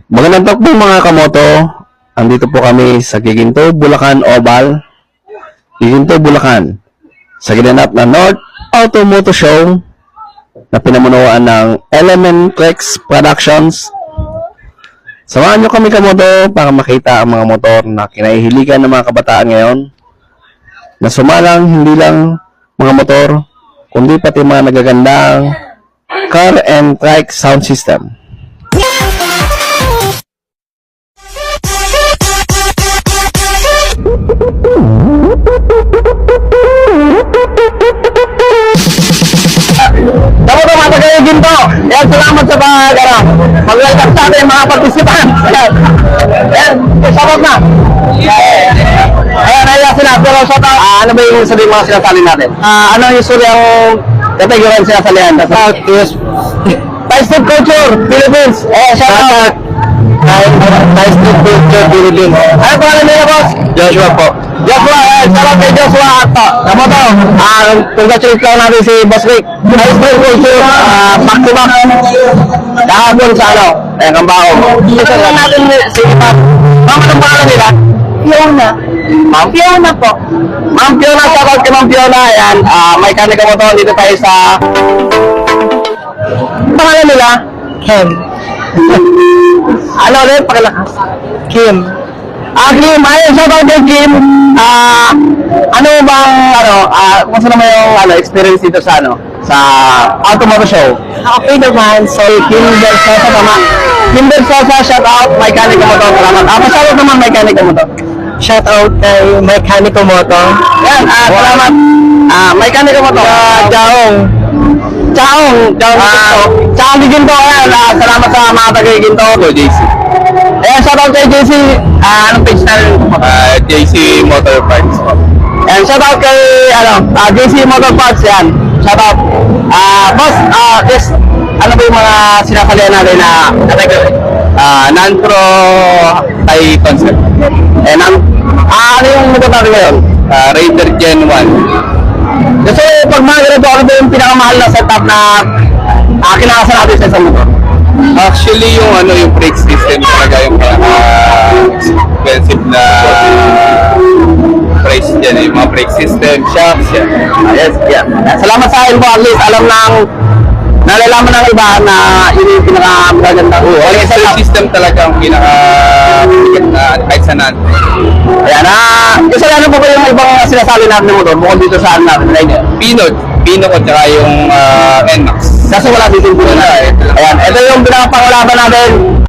Magandang takbo mga kamoto. Andito po kami sa Giginto, Bulacan Oval. Giginto, Bulacan. Sa ginanap na North Automoto Show na pinamunuan ng Elementrex Productions. Samahan nyo kami kamoto para makita ang mga motor na kinahihiligan ng mga kabataan ngayon. Na sumalang hindi lang mga motor, kundi pati mga nagagandang car and trike sound system. Dapat mga taga-Giginto, yan, salamat sa mag-welcome sa ating mga participants. Yan, shoutout na. Ayan, ayan sila, pero shoutout, ano ba yung sabihin mga sinasali natin? Ano yung suri ang category ang sinasalihan? Thai-Street Culture, Philippines. Shoutout. Thai-Street Culture, Philippines. Ano pangalan nila, boss? Joshua po. Joshua, shoutout kay Joshua at kamoto. Congratulate lang natin si Boss Rick. Thai-Street Culture, back to back. Kahapon sa Kambao. Ito lang natin si Ma'am. Ma'am, anong pangalan nila? Fiona. Ma'am? Fiona po. Ma'am Fiona, shoutout kay Ma'am Fiona. Ayan, may kanika mo to. Dito tayo sa... Pangalan nila? Kim. Ano ulit? Pakilakas. Kim. Kim, ayun, shoutout kay Kim. Ano bang, kumusta naman yung experience dito sa sa Automoto Show? Okay naman. So, Kimber Sosa, tama. Kimber Sosa, shoutout, may kanika mo to. Salamat. Shoutout naman, may kanika mo to. shout out kay Mechanico Moto. Yan, salamat. May kanika mo to. Jaong. Chaong Giginto, ayan. Salamat sa mga taga-Giginto. JC. Ayan, shoutout kay JC. Anong page na rin? JC Motor Parts po. Ayan, shoutout kay, JC Motor Parts, yan. Shoutout. Boss, yes, ano ba yung mga sinasalihan natin na category? Non-Pro Thai Concept. Ano yung nagtatawag ngayon? Raider Gen 1. Kasi pag mga ganito, ano ba yung pinakamahal na setup na kinakasa natin sa isang motor? Actually, yung brake system talaga yung expensive na price dyan. Yung mga brake system, shocks, yan. Yes, yeah. Salamat sa akin po, at least alam nalalaman ng iba na yun yung pinakamagandang Yung brake system talaga ang na kahit sa non. Ayan, kasi ano po ba yung ibang sinasali natin ng motor bukod dito sa natin? Pinot at saka yung NMAX. Kasi wala dito po na. Ayan, ito yung pinakapanglaban natin.